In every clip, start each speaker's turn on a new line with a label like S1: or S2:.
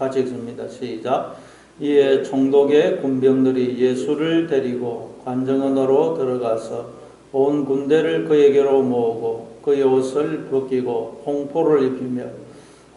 S1: 같이 읽습니다. 시작. 이에 총독의 군병들이 예수를 데리고 관정원으로 들어가서 온 군대를 그에게로 모으고 그의 옷을 벗기고 홍포를 입히며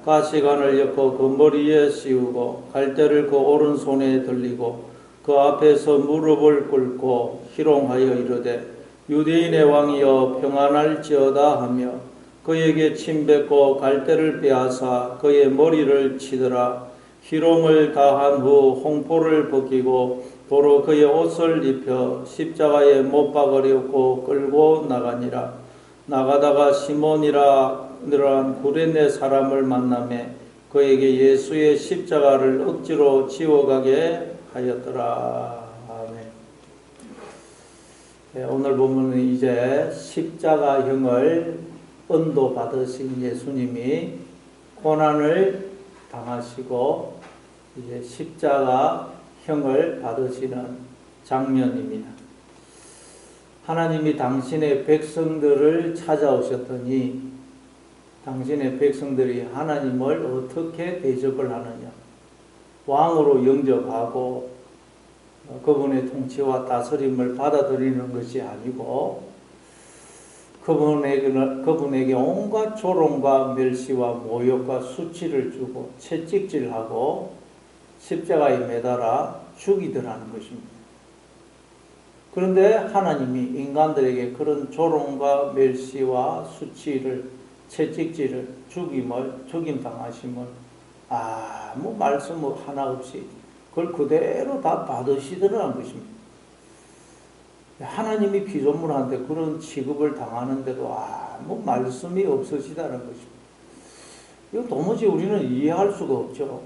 S1: 가시관을 엮어 그 머리에 씌우고 갈대를 그 오른손에 들리고 그 앞에서 무릎을 꿇고 희롱하여 이르되 유대인의 왕이여 평안할지어다 하며 그에게 침뱉고 갈대를 빼앗아 그의 머리를 치더라. 희롱을 다한 후 홍포를 벗기고 도로 그의 옷을 입혀 십자가에 못 박으려고 끌고 나가니라. 나가다가 시몬이라는 구레네 사람을 만나매 그에게 예수의 십자가를 억지로 지워가게 하였더라. 아멘. 네, 오늘 보면 이제 십자가형을 언도받으신 예수님이 고난을 당하시고 이제 십자가형을 받으시는 장면입니다. 하나님이 당신의 백성들을 찾아오셨더니 당신의 백성들이 하나님을 어떻게 대접을 하느냐. 왕으로 영접하고 그분의 통치와 다스림을 받아들이는 것이 아니고 그분에게 온갖 조롱과 멸시와 모욕과 수치를 주고 채찍질하고 십자가에 매달아 죽이더라는 것입니다. 그런데 하나님이 인간들에게 그런 조롱과 멸시와 수치를 채찍질을 죽임 당하심을 아무 말씀 하나 없이 그걸 그대로 다 받으시더라는 것입니다. 하나님이 피조물한테 그런 취급을 당하는데도 아무 말씀이 없으시다는 것입니다. 이거 도무지 우리는 이해할 수가 없죠.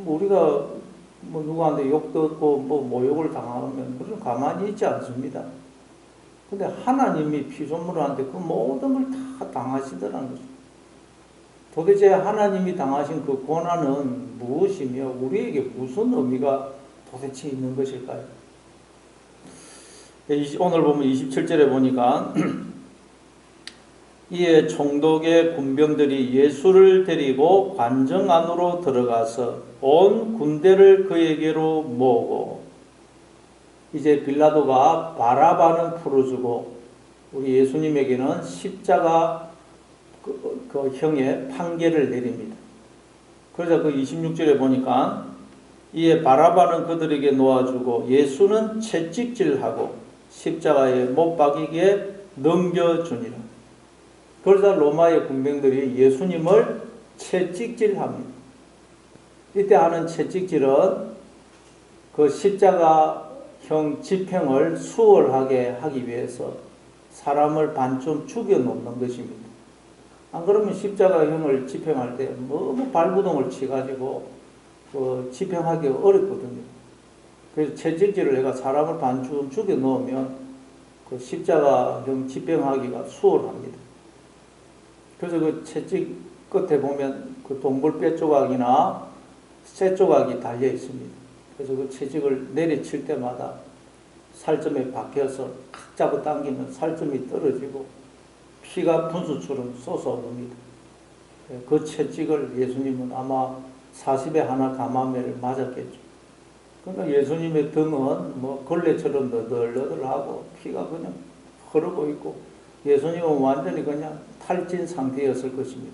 S1: 우리가 누구한테 욕 듣고 모욕을 당하면 그런 가만히 있지 않습니다. 근데 하나님이 피조물한테 그 모든 걸 다 당하시더라는 것입니다. 도대체 하나님이 당하신 그 고난은 무엇이며 우리에게 무슨 의미가 도대체 있는 것일까요? 오늘 보면 27절에 보니까 이에 총독의 군병들이 예수를 데리고 관정 안으로 들어가서 온 군대를 그에게로 모으고 이제 빌라도가 바라바는 풀어주고 우리 예수님에게는 십자가 그 형의 판결을 내립니다. 그래서 그 26절에 보니까 이에 바라바는 그들에게 놓아주고 예수는 채찍질하고 십자가에 못 박이게 넘겨주니라. 그러자 로마의 군병들이 예수님을 채찍질합니다. 이때 하는 채찍질은 그 십자가형 집행을 수월하게 하기 위해서 사람을 반쯤 죽여놓는 것입니다. 안 그러면 십자가형을 집행할 때 너무 발부동을 치가지고 집행하기 어렵거든요. 그래서 채찍질을 해가 사람을 반쯤 죽여 놓으면 그 십자가형 집행하기가 수월합니다. 그래서 그 채찍 끝에 보면 그 동굴뼈 조각이나 쇠 조각이 달려 있습니다. 그래서 그 채찍을 내리칠 때마다 살점에 박혀서 탁 잡아당기면 살점이 떨어지고 피가 분수처럼 솟아오릅니다. 그 채찍을 예수님은 아마 40에 하나 감화매를 맞았겠죠. 그러니까 예수님의 등은 걸레처럼 너덜너덜하고 피가 그냥 흐르고 있고 예수님은 완전히 그냥 탈진 상태였을 것입니다.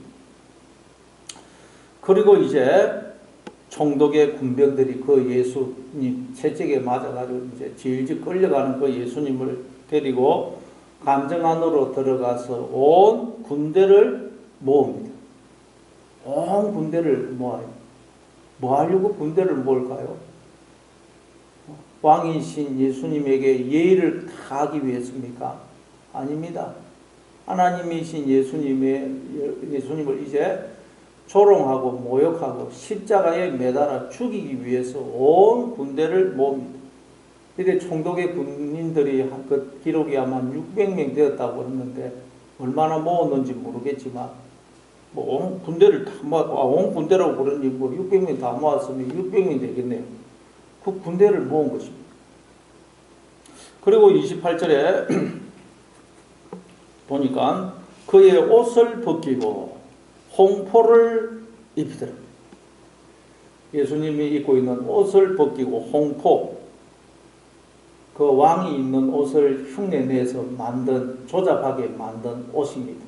S1: 그리고 이제 총독의 군병들이 그 예수님 채찍에 맞아가지고 이제 질질 끌려가는 그 예수님을 데리고 관정 안으로 들어가서 온 군대를 모읍니다. 온 군대를 모아요. 뭐 하려고 군대를 모을까요? 왕이신 예수님에게 예의를 다하기 위해서입니까? 아닙니다. 하나님이신 예수님을 이제 조롱하고 모욕하고 십자가에 매달아 죽이기 위해서 온 군대를 모읍니다. 이때 총독의 군인들이 그 기록이 아마 600명 되었다고 했는데 얼마나 모았는지 모르겠지만 온 군대를 다 온 군대라고 그러니 600명 다 모았으면 600명 되겠네요. 그 군대를 모은 것입니다. 그리고 28절에 보니까 그의 옷을 벗기고 홍포를 입히더라. 예수님이 입고 있는 옷을 벗기고 홍포, 그 왕이 입는 옷을 흉내내서 만든, 조잡하게 만든 옷입니다.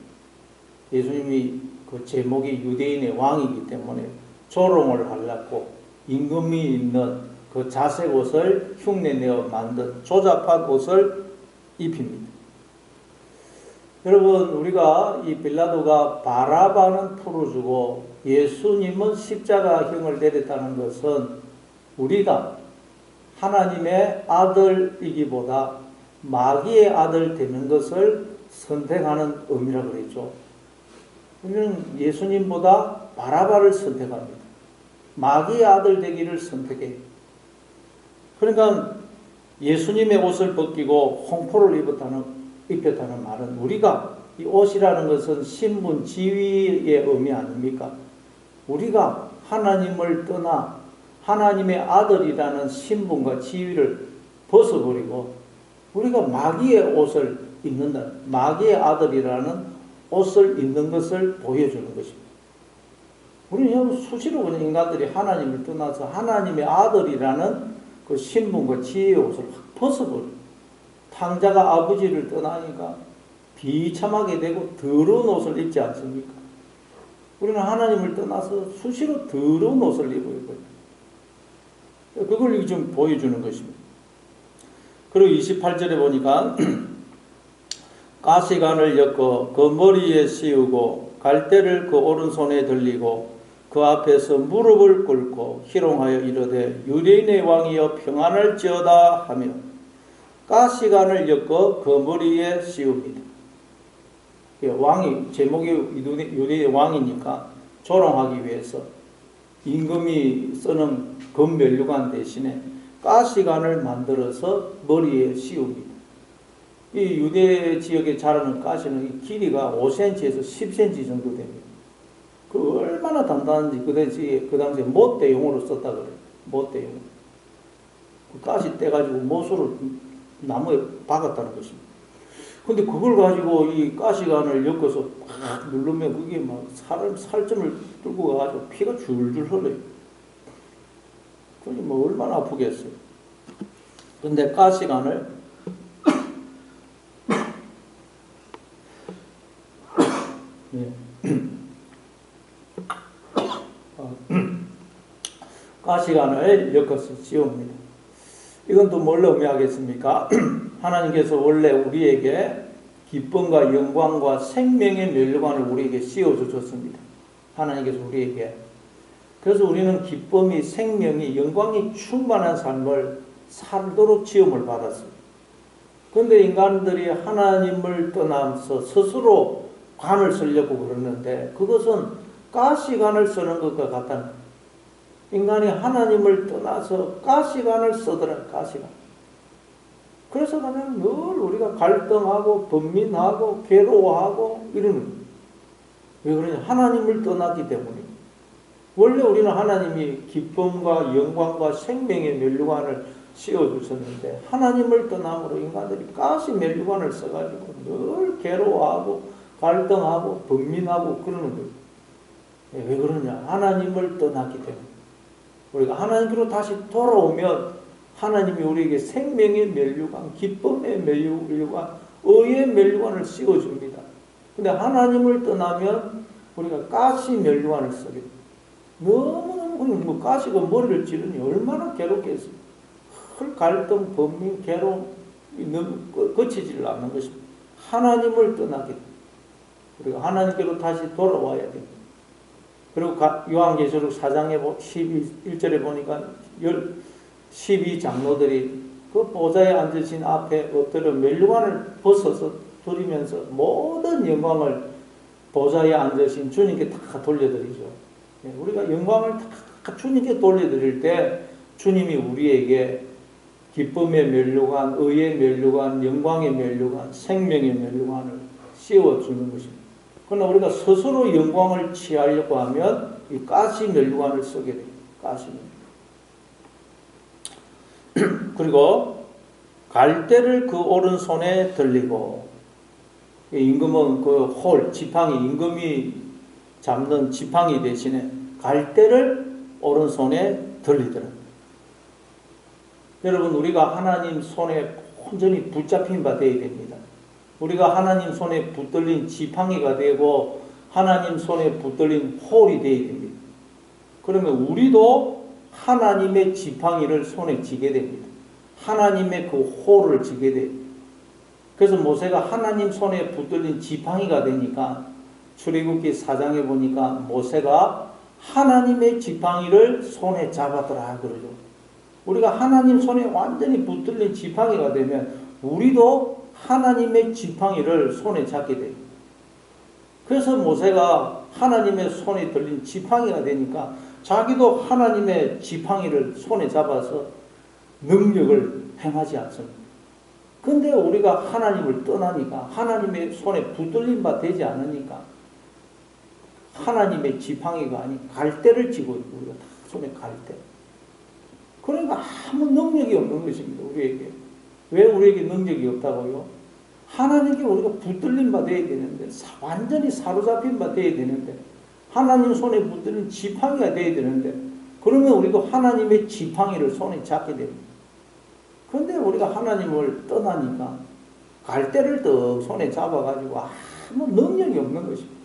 S1: 예수님이 그 제목이 유대인의 왕이기 때문에 조롱을 하려고 임금이 입는 그 자색 옷을 흉내내어 만든 조잡한 옷을 입힙니다. 여러분, 우리가 이 빌라도가 바라바는 풀어주고 예수님은 십자가형을 내렸다는 것은 우리가 하나님의 아들이기보다 마귀의 아들 되는 것을 선택하는 의미라고 그랬죠. 우리는 예수님보다 바라바를 선택합니다. 마귀의 아들 되기를 선택해요. 그러니까 예수님의 옷을 벗기고 홍포를 입혔다는 말은, 우리가 이 옷이라는 것은 신분, 지위의 의미 아닙니까? 우리가 하나님을 떠나 하나님의 아들이라는 신분과 지위를 벗어버리고 우리가 마귀의 옷을 입는다, 마귀의 아들이라는 옷을 입는 것을 보여주는 것입니다. 우리는 수시로 그냥 인간들이 하나님을 떠나서 하나님의 아들이라는 그 신분과 지위의 옷을 확 벗어버려요. 탕자가 아버지를 떠나니까 비참하게 되고 더러운 옷을 입지 않습니까? 우리는 하나님을 떠나서 수시로 더러운 옷을 입어요. 그걸 좀 보여주는 것입니다. 그리고 28절에 보니까 가시관을 엮어 그 머리에 씌우고 갈대를 그 오른손에 들리고 그 앞에서 무릎을 꿇고 희롱하여 이르되 유대인의 왕이여 평안할지어다 하며 가시관을 엮어 그 머리에 씌웁니다. 왕이, 제목이 유대의 왕이니까 조롱하기 위해서 임금이 쓰는 금면류관 대신에 가시관을 만들어서 머리에 씌웁니다. 이 유대 지역에 자라는 가시는 길이가 5cm에서 10cm 정도 됩니다. 그 얼마나 단단한지 그 당시에 못대용으로 썼다 그래요. 못대용. 그 가시 떼가지고 못으로 나무에 박았다는 것입니다. 근데 그걸 가지고 이 가시관을 엮어서 팍 누르면 그게 막 살점을 뚫고 가가지고 피가 줄줄 흘러요. 그러니 뭐 얼마나 아프겠어요. 근데 가시관을 네. 가시관을 엮어서 씌웁니다. 이건 또 뭘 의미하겠습니까? 하나님께서 원래 우리에게 기쁨과 영광과 생명의 면류관을 우리에게 씌워주셨습니다. 하나님께서 우리에게. 그래서 우리는 기쁨이, 생명이, 영광이 충만한 삶을 살도록 지음을 받았습니다. 그런데 인간들이 하나님을 떠나서 스스로 관을 쓰려고 그러는데 그것은 가시관을 쓰는 것과 같다는 거예요. 인간이 하나님을 떠나서 가시관을 쓰더라, 가시관. 그래서 그냥 늘 우리가 갈등하고 번민하고 괴로워하고 이러는 거예요. 왜 그러냐? 하나님을 떠났기 때문에. 원래 우리는 하나님이 기쁨과 영광과 생명의 면류관을 씌워주셨는데 하나님을 떠남으로 인간들이 가시 면류관을 써가지고 늘 괴로워하고 갈등하고 번민하고 그러는 거예요. 왜 그러냐? 하나님을 떠났기 때문에. 우리가 하나님께로 다시 돌아오면 하나님이 우리에게 생명의 면류관, 기쁨의 면류관, 의의 면류관을 씌워줍니다. 근데 하나님을 떠나면 우리가 가시 면류관을 쓰게 됩니다. 너무너무 뭐 가시가 머리를 찌르니 얼마나 괴롭겠어요. 갈등, 번민, 괴로움 거치지를 않는 것입니다. 하나님을 떠나게 됩니다. 우리가 하나님께로 다시 돌아와야 됩니다. 그리고 요한계시록 4장에 11절에 보니까 12장로들이 그 보좌에 앉으신 앞에 엎드려 면류관을 벗어서 드리면서 모든 영광을 보좌에 앉으신 주님께 다 돌려드리죠. 우리가 영광을 다 주님께 돌려드릴 때 주님이 우리에게 기쁨의 면류관, 의의 면류관, 영광의 면류관, 생명의 면류관을 씌워주는 것입니다. 그러나 우리가 스스로 영광을 취하려고 하면 이 가시 면류관을 쓰게 돼요. 가시 면류관. 그리고 갈대를 그 오른손에 들리고, 임금은 그 지팡이, 임금이 잡는 지팡이 대신에 갈대를 오른손에 들리더라. 여러분, 우리가 하나님 손에 온전히 붙잡힌 바 되어야 됩니다. 우리가 하나님 손에 붙들린 지팡이가 되고 하나님 손에 붙들린 홀이 되어야 됩니다. 그러면 우리도 하나님의 지팡이를 손에 쥐게 됩니다. 하나님의 그 홀을 쥐게 돼요. 그래서 모세가 하나님 손에 붙들린 지팡이가 되니까 출애굽기 4장에 보니까 모세가 하나님의 지팡이를 손에 잡았더라 그러죠. 우리가 하나님 손에 완전히 붙들린 지팡이가 되면 우리도 하나님의 지팡이를 손에 잡게 돼요. 그래서 모세가 하나님의 손에 들린 지팡이가 되니까 자기도 하나님의 지팡이를 손에 잡아서 능력을 행하지 않습니다. 근데 우리가 하나님을 떠나니까 하나님의 손에 붙들린 바 되지 않으니까 하나님의 지팡이가 아닌 갈대를 쥐고 있고 우리가 다 손에 갈대. 그러니까 아무 능력이 없는 것입니다. 우리에게. 왜 우리에게 능력이 없다고요? 하나님께 우리가 붙들린 바 되어야 되는데 완전히 사로잡힌 바 되어야 되는데 하나님 손에 붙들린 지팡이가 되어야 되는데 그러면 우리도 하나님의 지팡이를 손에 잡게 됩니다. 그런데 우리가 하나님을 떠나니까 갈대를 떡 손에 잡아가지고 아무 능력이 없는 것입니다.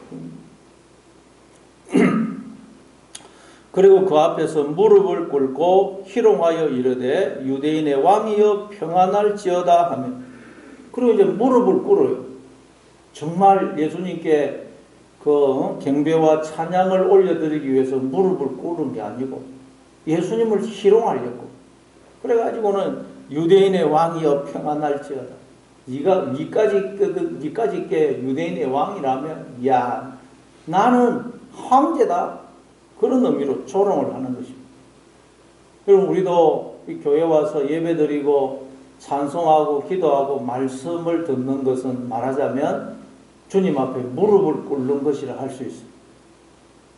S1: 그리고 그 앞에서 무릎을 꿇고 희롱하여 이르되 유대인의 왕이여 평안할지어다 하며 그리고 이제 무릎을 꿇어요. 정말 예수님께 그 경배와 찬양을 올려드리기 위해서 무릎을 꿇은 게 아니고 예수님을 희롱하려고 그래가지고는 유대인의 왕이여 평안할지어다. 니까지 게 유대인의 왕이라면 야 나는 황제다. 그런 의미로 조롱을 하는 것입니다. 그럼 우리도 이 교회 와서 예배드리고 찬송하고 기도하고 말씀을 듣는 것은 말하자면 주님 앞에 무릎을 꿇는 것이라 할 수 있습니다.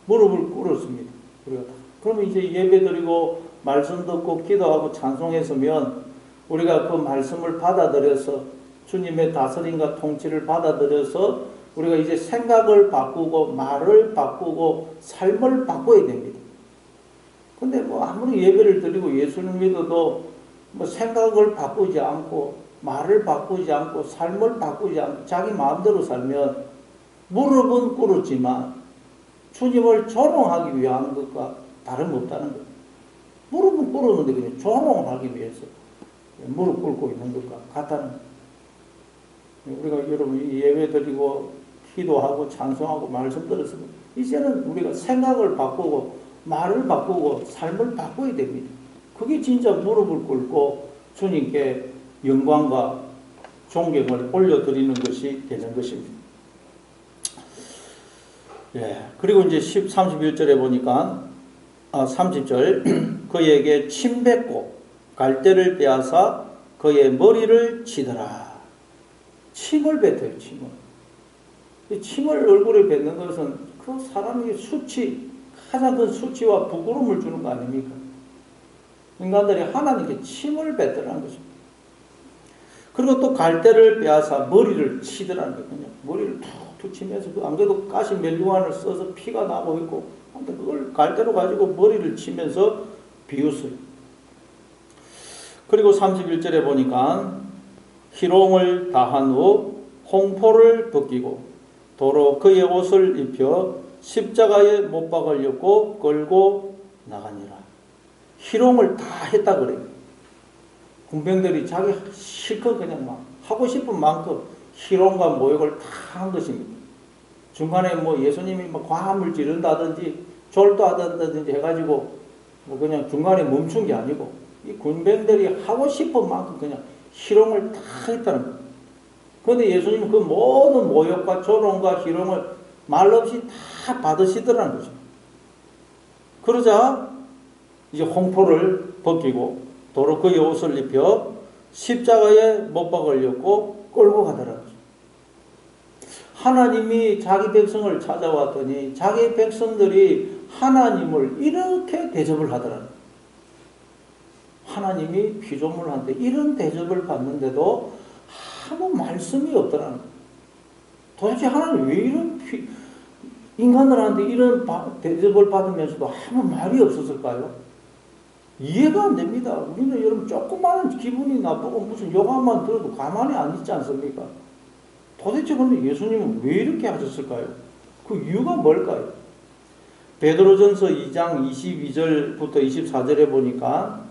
S1: 무릎을 꿇었습니다. 우리가 다. 그러면 이제 예배드리고 말씀 듣고 기도하고 찬송했으면 우리가 그 말씀을 받아들여서 주님의 다스림과 통치를 받아들여서 우리가 이제 생각을 바꾸고 말을 바꾸고 삶을 바꿔야 됩니다. 근데 뭐 아무리 예배를 드리고 예수를 믿어도 뭐 생각을 바꾸지 않고 말을 바꾸지 않고 삶을 바꾸지 않고 자기 마음대로 살면 무릎은 꿇었지만 주님을 조롱하기 위한 것과 다름없다는 거예요. 무릎은 꿇었는데 그냥 조롱을 하기 위해서 무릎 꿇고 있는 것과 같다는 거예요. 우리가 여러분 예배 드리고 기도하고 찬송하고 말씀 들었으면 이제는 우리가 생각을 바꾸고 말을 바꾸고 삶을 바꿔야 됩니다. 그게 진짜 무릎을 꿇고 주님께 영광과 존경을 올려드리는 것이 되는 것입니다. 예. 그리고 이제 31절에 보니까 30절 그에게 침 뱉고 갈대를 빼앗아 그의 머리를 치더라. 침을 뱉어요. 침을. 이 침을 얼굴에 뱉는 것은 그 사람에게 수치, 가장 큰 수치와 부끄러움을 주는 거 아닙니까? 인간들이 하나님께 침을 뱉더라는 것입니다. 그리고 또 갈대를 빼앗아 머리를 치더라는 거예요. 그냥 머리를 툭툭 치면서 안 그래도 가시 멜류안을 써서 피가 나고 있고 그걸 갈대로 가지고 머리를 치면서 비웃어요. 그리고 31절에 보니까 희롱을 다한 후 홍포를 벗기고 도로 그의 옷을 입혀 십자가에 못 박으려고 끌고 나가니라. 희롱을 다 했다 그래요. 군병들이 자기 실컷 그냥 막 하고 싶은 만큼 희롱과 모욕을 다 한 것입니다. 중간에 뭐 예수님이 막 과함을 지른다든지 졸도하다든지 해가지고 뭐 그냥 중간에 멈춘 게 아니고 이 군병들이 하고 싶은 만큼 그냥 희롱을 다 했다는 거예요. 그런데 예수님은 그 모든 모욕과 조롱과 희롱을 말 없이 다 받으시더라는 거죠. 그러자 이제 홍포를 벗기고 도로 그의 옷을 입혀 십자가에 못 박으려고 끌고 가더라는 거죠. 하나님이 자기 백성을 찾아왔더니 자기 백성들이 하나님을 이렇게 대접을 하더라는 거예요. 하나님이 피조물한테 이런 대접을 받는데도 아무 말씀이 없더라는 거예요. 도대체 하나님 왜 이런 인간들한테 이런 대접을 받으면서도 아무 말이 없었을까요? 이해가 안 됩니다. 우리는 여러분 조그마한 기분이 나쁘고 무슨 욕만 들어도 가만히 안 있지 않습니까? 도대체 근데 예수님은 왜 이렇게 하셨을까요? 그 이유가 뭘까요? 베드로전서 2장 22절부터 24절에 보니까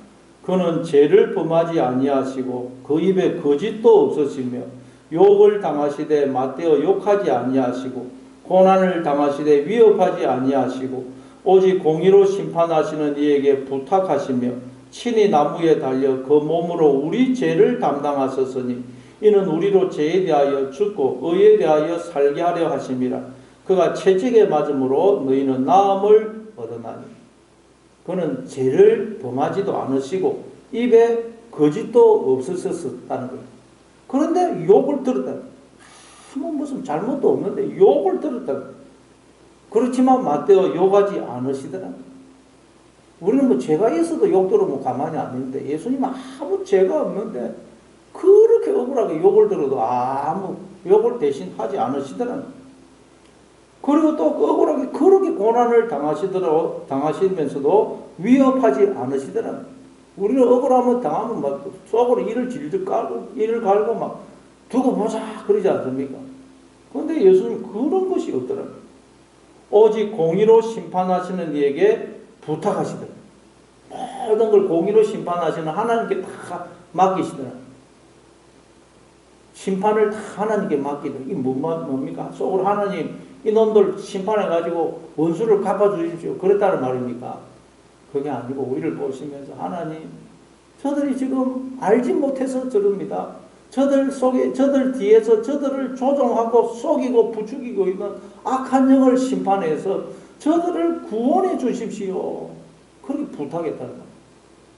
S1: 그는 죄를 범하지 아니하시고 그 입에 거짓도 없으시며 욕을 당하시되 맞대어 욕하지 아니하시고 고난을 당하시되 위협하지 아니하시고 오직 공의로 심판하시는 이에게 부탁하시며 친히 나무에 달려 그 몸으로 우리 죄를 담당하셨으니 이는 우리로 죄에 대하여 죽고 의에 대하여 살게 하려 하심이라. 그가 채찍에 맞음으로 너희는 나음을 얻으나니. 그는 죄를 범하지도 않으시고 입에 거짓도 없으셨다는 거예요. 그런데 욕을 들었다. 아무 무슨 잘못도 없는데 욕을 들었다. 그렇지만 맞대어 욕하지 않으시더라. 우리는 뭐 죄가 있어도 욕 들으면 가만히 안 있는데 예수님은 아무 죄가 없는데 그렇게 억울하게 욕을 들어도 아무 욕을 대신 하지 않으시더라. 그리고 또 억울하게 그렇게 고난을 당하시면서도 위협하지 않으시더라. 우리는 억울하면 당하면 막 속으로 이를 질질 깔고 이를 갈고 막 두고 보자 그러지 않습니까? 그런데 예수님 그런 것이 없더라고요. 오직 공의로 심판하시는 이에게 부탁하시더라. 모든 걸 공의로 심판하시는 하나님께 다 맡기시더라. 심판을 다 하나님께 맡기더라. 이게 뭡니까? 속으로 하나님 이놈들 심판해가지고 원수를 갚아주십시오. 그랬다는 말입니까? 그게 아니고 우리를 보시면서 하나님 저들이 지금 알지 못해서 저럽니다. 저들 속에 저들 뒤에서 저들을 조종하고 속이고 부추기고 있는 악한 영을 심판해서 저들을 구원해 주십시오. 그렇게 부탁했다는 거예요.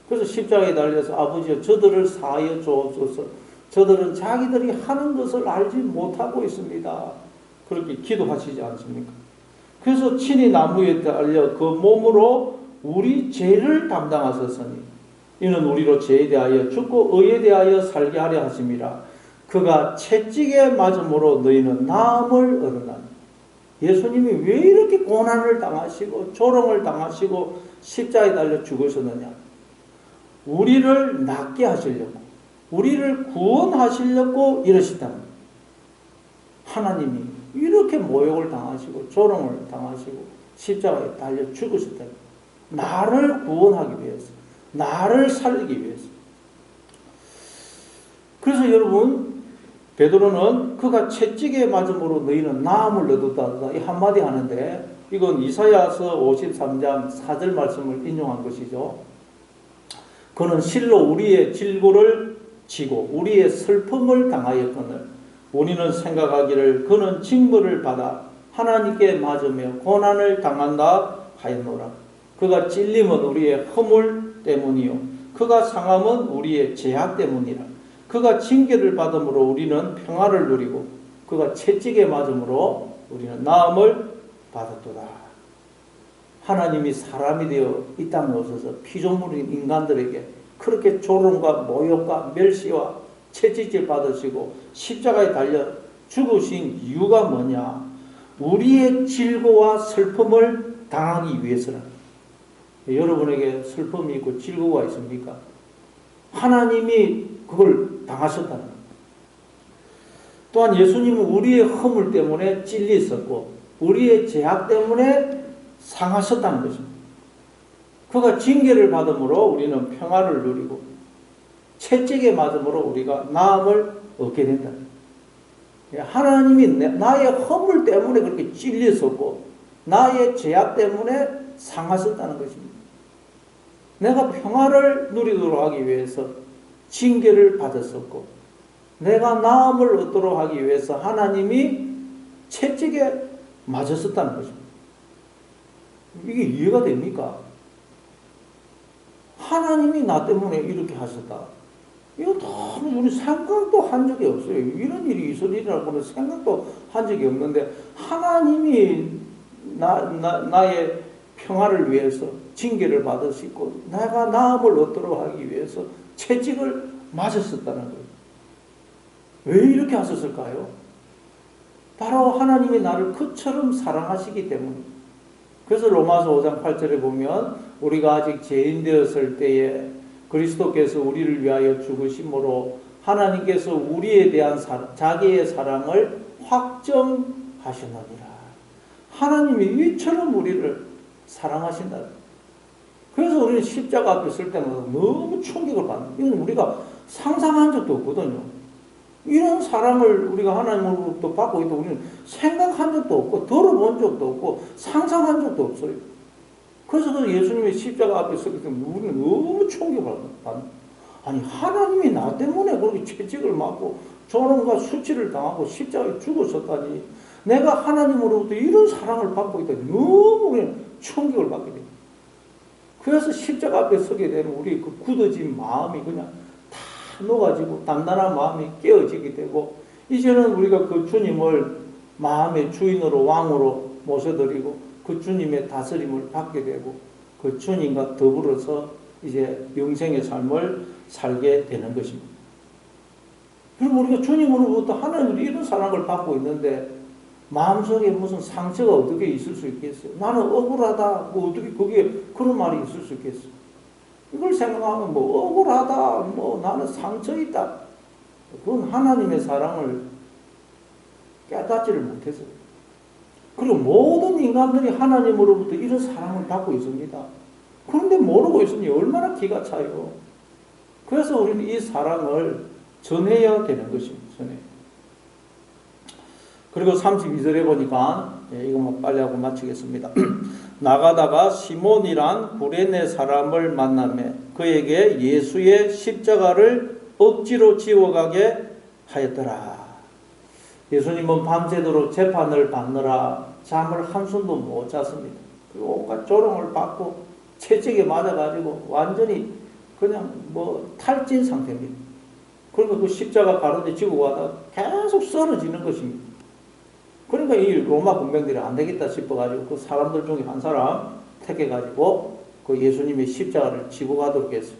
S1: 그래서 십자가에 달려서 아버지여 저들을 사하여 주옵소서. 저들은 자기들이 하는 것을 알지 못하고 있습니다. 그렇게 기도하시지 않습니까? 그래서 친히 나무에 달려 그 몸으로 우리 죄를 담당하셨으니 이는 우리로 죄에 대하여 죽고 의에 대하여 살게 하려 하심이라. 그가 채찍에 맞음으로 너희는 나음을 얻으나니. 예수님이 왜 이렇게 고난을 당하시고 조롱을 당하시고 십자가에 달려 죽으셨느냐? 우리를 낫게 하시려고, 우리를 구원하시려고 이러시다. 하나님이 이렇게 모욕을 당하시고 조롱을 당하시고 십자가에 달려 죽으셨다. 나를 구원하기 위해서, 나를 살리기 위해서. 그래서 여러분 베드로는 그가 채찍에 맞음으로 너희는 나음을 얻었다 이 한마디 하는데 이건 이사야서 53장 4절 말씀을 인용한 것이죠. 그는 실로 우리의 질고를 지고 우리의 슬픔을 당하였거늘 우리는 생각하기를 그는 징벌을 받아 하나님께 맞으며 고난을 당한다 하였노라. 그가 찔림은 우리의 허물 때문이요 그가 상함은 우리의 죄악 때문이라. 그가 징계를 받음으로 우리는 평화를 누리고 그가 채찍에 맞음으로 우리는 나음을 받았도다. 하나님이 사람이 되어 이 땅에 오셔서 피조물인 인간들에게 그렇게 조롱과 모욕과 멸시와 채찍질 받으시고 십자가에 달려 죽으신 이유가 뭐냐? 우리의 질고와 슬픔을 당하기 위해서라. 여러분에게 슬픔이 있고 질고가 있습니까? 하나님이 그걸 당하셨다는 겁니다. 또한 예수님은 우리의 허물 때문에 찔리셨고 우리의 죄악 때문에 상하셨다는 것입니다. 그가 징계를 받음으로 우리는 평화를 누리고 채찍에 맞음으로 우리가 나음을 얻게 된다. 하나님이 나의 허물 때문에 그렇게 찔렸었고 나의 죄악 때문에 상하셨다는 것입니다. 내가 평화를 누리도록 하기 위해서 징계를 받았었고 내가 나음을 얻도록 하기 위해서 하나님이 채찍에 맞았었다는 것입니다. 이게 이해가 됩니까? 하나님이 나 때문에 이렇게 하셨다. 이거 너무 우리 생각도 한 적이 없어요. 이런 일이 있으리라고는 생각도 한 적이 없는데 하나님이 나의 평화를 위해서 징계를 받으시고 내가 나음을 얻도록 하기 위해서 채찍을 맞았었다는 거예요. 왜 이렇게 하셨을까요? 바로 하나님이 나를 그처럼 사랑하시기 때문에. 그래서 로마서 5장 8절에 보면 우리가 아직 죄인 되었을 때에 그리스도께서 우리를 위하여 죽으심으로 하나님께서 우리에 대한 자기의 사랑을 확정하셨느니라. 하나님이 이처럼 우리를 사랑하신다. 그래서 우리는 십자가 앞에 설 때마다 너무 충격을 받는, 이건 우리가 상상한 적도 없거든요. 이런 사랑을 우리가 하나님으로부터 받고 있다고 우리는 생각한 적도 없고 들어본 적도 없고 상상한 적도 없어요. 그래서 그 예수님의 십자가 앞에 서기 때문에 우리는 너무 충격을 받는. 아니 하나님이 나 때문에 그렇게 채찍을 맞고 조롱과 수치를 당하고 십자가에 죽었었다니, 내가 하나님으로부터 이런 사랑을 받고 있다니 너무 우리는 충격을 받게 됩니다. 그래서 십자가 앞에 서게 되면 우리 그 굳어진 마음이 그냥 다 녹아지고 단단한 마음이 깨어지게 되고, 이제는 우리가 그 주님을 마음의 주인으로 왕으로 모셔드리고 그 주님의 다스림을 받게 되고 그 주님과 더불어서 이제 영생의 삶을 살게 되는 것입니다. 그리고 우리가 주님으로부터 하나님으로 이런 사랑을 받고 있는데 마음속에 무슨 상처가 어떻게 있을 수 있겠어요? 나는 억울하다. 뭐 어떻게 거기에 그런 말이 있을 수 있겠어요? 이걸 생각하면 뭐 억울하다. 뭐 나는 상처 있다. 그건 하나님의 사랑을 깨닫지를 못해서요. 그리고 모든 인간들이 하나님으로부터 이런 사랑을 받고 있습니다. 그런데 모르고 있으니 얼마나 기가 차요. 그래서 우리는 이 사랑을 전해야 되는 것입니다. 전해. 그리고 32절에 보니까 이것만 빨리 하고 마치겠습니다. 나가다가 시몬이란 구레네 사람을 만나매 그에게 예수의 십자가를 억지로 지워가게 하였더라. 예수님은 밤새도록 재판을 받느라 잠을 한숨도 못 잤습니다. 그리고 온갖 조롱을 받고 채찍에 맞아가지고 완전히 그냥 뭐 탈진 상태입니다. 그러니까 그 십자가 가운데 지고 가다가 계속 쓰러지는 것입니다. 그러니까 이 로마 군병들이 안 되겠다 싶어가지고 그 사람들 중에 한 사람 택해가지고 그 예수님의 십자가를 지고 가도록 했어요.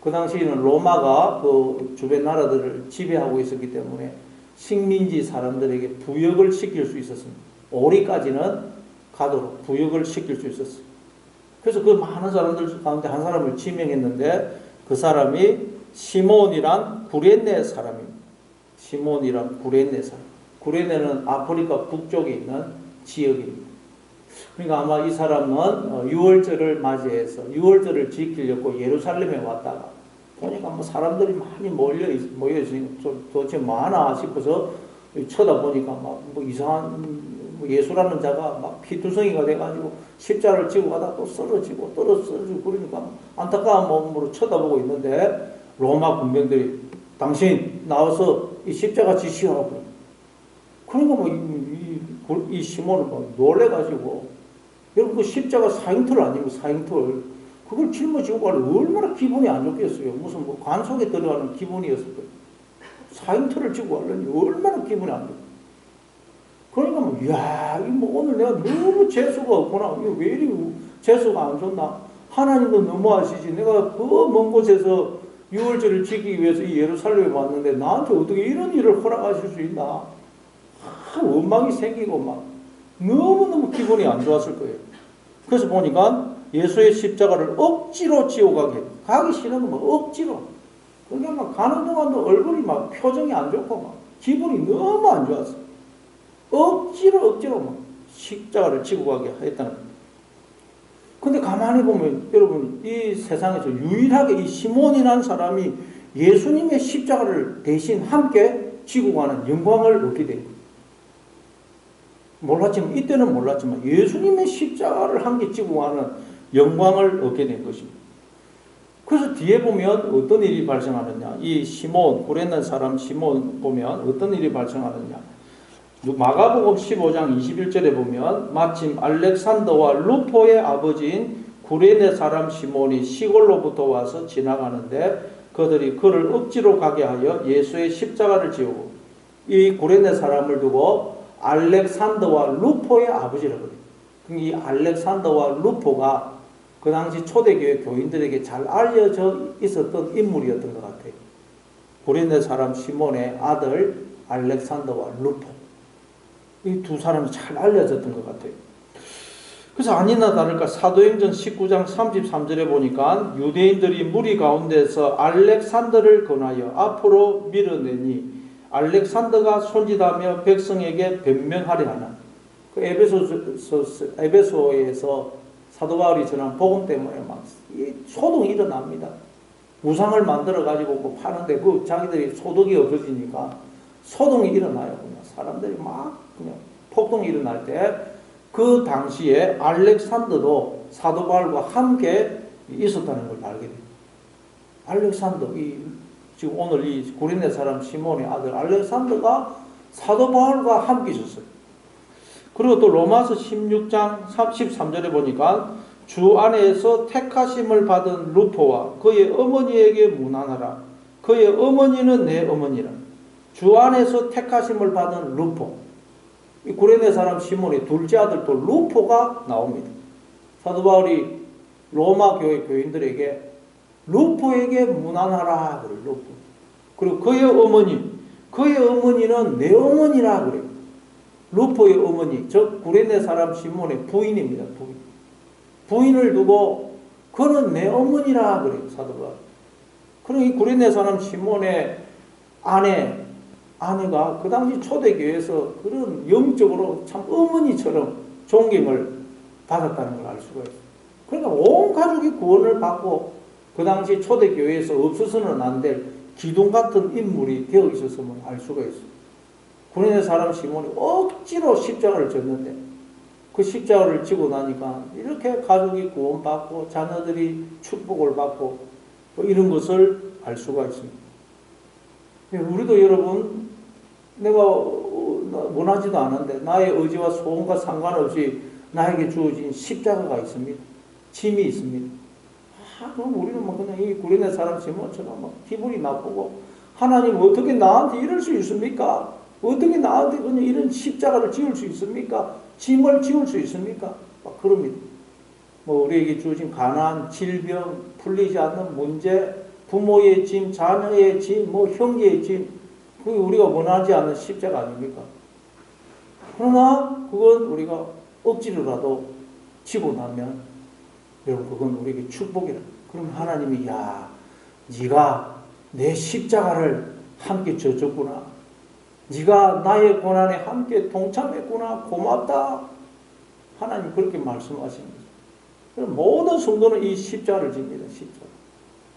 S1: 그 당시에는 로마가 그 주변 나라들을 지배하고 있었기 때문에 식민지 사람들에게 부역을 시킬 수 있었습니다. 오리까지는 가도록 부역을 시킬 수 있었어요. 그래서 그 많은 사람들 가운데 한 사람을 지명했는데 그 사람이 시몬이란 구레네 사람입니다. 시몬이란 구레네 사람. 구레네는 아프리카 북쪽에 있는 지역입니다. 그러니까 아마 이 사람은 유월절을 맞이해서 유월절을 지키려고 예루살렘에 왔다가 보니까 뭐 사람들이 많이 모여 있으니까 도대체 뭐 하나 싶어서 쳐다보니까 막 뭐 이상한 뭐 예수라는 자가 막 피투성이가 돼가지고 십자를 지고 가다 또 쓰러지고 떨어지고 그러니까 안타까운 마음으로 쳐다보고 있는데 로마 군병들이 당신 나와서 이 십자가 지시하고, 그러니까 뭐 이 시몬을 막 놀래가지고, 여러분 그 십자가 사형틀 아니고 사형틀 그걸 짊어지고 가면 얼마나 기분이 안 좋겠어요. 무슨 뭐 관속에 들어가는 기분이었을 거예요. 사형틀을 지고 가려니 얼마나 기분이 안 좋고. 그러니까 뭐 이야 뭐 오늘 내가 너무 재수가 없구나. 이거 왜 이리 재수가 안 좋나. 하나님도 너무하시지. 내가 그 먼 곳에서 유월절을 지키기 위해서 이 예루살렘에 왔는데 나한테 어떻게 이런 일을 허락하실 수 있나. 원망이 생기고 막 너무너무 기분이 안 좋았을 거예요. 그래서 보니까 예수의 십자가를 억지로 지워가게, 가기 싫은 거 억지로. 그러니까 막 가는 동안도 얼굴이 막 표정이 안 좋고 막 기분이 너무 안 좋았어. 억지로 막 십자가를 지고 가게 했다는 거예요. 근데 가만히 보면 여러분 이 세상에서 유일하게 이 시몬이라는 사람이 예수님의 십자가를 대신 함께 지고 가는 영광을 얻게 돼요. 몰랐지만 이때는 몰랐지만 예수님의 십자가를 함께 지고 가는 영광을 얻게 된 것입니다. 그래서 뒤에 보면 어떤 일이 발생하느냐. 이 시몬, 구레네 사람 시몬 보면 어떤 일이 발생하느냐. 마가복음 15장 21절에 보면 마침 알렉산더와 루포의 아버지인 구레네 사람 시몬이 시골로부터 와서 지나가는데 그들이 그를 억지로 가게 하여 예수의 십자가를 지우고, 이 구레네 사람을 두고 알렉산더와 루포의 아버지라고 해요. 이 알렉산더와 루포가 그 당시 초대교회 교인들에게 잘 알려져 있었던 인물이었던 것 같아요. 구레네 사람 시몬의 아들 알렉산더와 루포. 이 두 사람이 잘 알려졌던 것 같아요. 그래서 아니나 다를까 사도행전 19장 33절에 보니까 유대인들이 무리 가운데서 알렉산더를 권하여 앞으로 밀어내니 알렉산더가 손짓하며 백성에게 변명하려 하나. 그 에베소에서 사도 바울이 전한 복음 때문에 막 소동이 일어납니다. 우상을 만들어 가지고 뭐 파는데 그 자기들이 소득이 없어지니까 소동이 일어나요. 그냥 사람들이 막 그냥 폭동이 일어날 때 그 당시에 알렉산더도 사도 바울과 함께 있었다는 걸 알게 돼요. 알렉산더, 지금 오늘 이 고린도 사람 시몬의 아들 알렉산더가 사도 바울과 함께 있었어요. 그리고 또 로마서 16장 33절에 보니까 주 안에서 택하심을 받은 루포와 그의 어머니에게 문안하라. 그의 어머니는 내 어머니라. 주 안에서 택하심을 받은 루포. 이 구레네 사람 시몬의 둘째 아들 또 루포가 나옵니다. 사도 바울이 로마 교회 교인들에게 루포에게 문안하라 그래요. 루포. 그리고 그의 어머니는 내 어머니라 그래요. 루포의 어머니, 즉 구레네 사람 시몬의 부인입니다. 부인을 두고 그는 내 어머니라 그래요. 사도 바울. 그럼 이 구레네 사람 시몬의 아내가 그 당시 초대교회에서 그런 영적으로 참 어머니처럼 존경을 받았다는 걸 알 수가 있어요. 그러니까 온 가족이 구원을 받고 그 당시 초대교회에서 없어서는 안 될 기둥 같은 인물이 되어 있었음을 알 수가 있어요. 구레네 사람 시몬이 억지로 십자가를 졌는데 그 십자가를 지고 나니까 이렇게 가족이 구원받고 자녀들이 축복을 받고 뭐 이런 것을 알 수가 있습니다. 우리도 여러분 내가 원하지도 않은데 나의 의지와 소원과 상관없이 나에게 주어진 십자가가 있습니다. 짐이 있습니다. 그럼 우리는 뭐 그냥 이 구레네 사람 시몬처럼 막 기분이 나쁘고 하나님 어떻게 나한테 이럴 수 있습니까? 어떻게 나한테 그냥 이런 십자가를 지을 수 있습니까? 짐을 지을 수 있습니까? 막 그럽니다. 뭐 우리에게 주어진 가난, 질병, 풀리지 않는 문제, 부모의 짐, 자녀의 짐, 뭐 형제의 짐, 그게 우리가 원하지 않는 십자가 아닙니까? 그러나 그건 우리가 억지로라도 지고 나면 여러분 그건 우리에게 축복이라. 그럼 하나님이 네가 내 십자가를 함께 져줬구나. 네가 나의 고난에 함께 동참했구나. 고맙다. 하나님 그렇게 말씀하시는 거죠. 그럼 모든 성도는 이 십자가를 집니다. 십자가.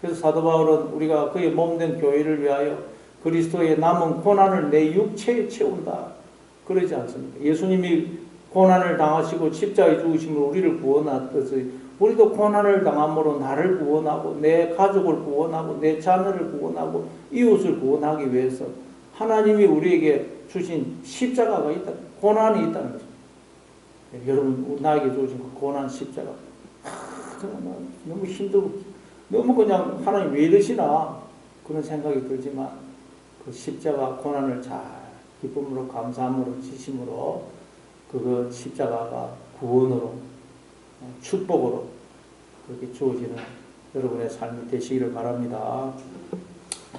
S1: 그래서 사도 바울은 우리가 그의 몸된 교회를 위하여 그리스도의 남은 고난을 내 육체에 채운다. 그러지 않습니까? 예수님이 고난을 당하시고 십자가에 죽으심으로 우리를 구원하듯이 우리도 고난을 당함으로 나를 구원하고 내 가족을 구원하고 내 자녀를 구원하고 이웃을 구원하기 위해서 하나님이 우리에게 주신 십자가가 있다. 고난이 있다는 거죠. 여러분 나에게 주신 그 고난 십자가 정말 너무 힘들고 너무 그냥 하나님 왜 이러시나 그런 생각이 들지만 그 십자가 고난을 잘 기쁨으로 감사함으로 지심으로 그 십자가가 구원으로 축복으로 그렇게 주어지는 여러분의 삶이 되시기를 바랍니다.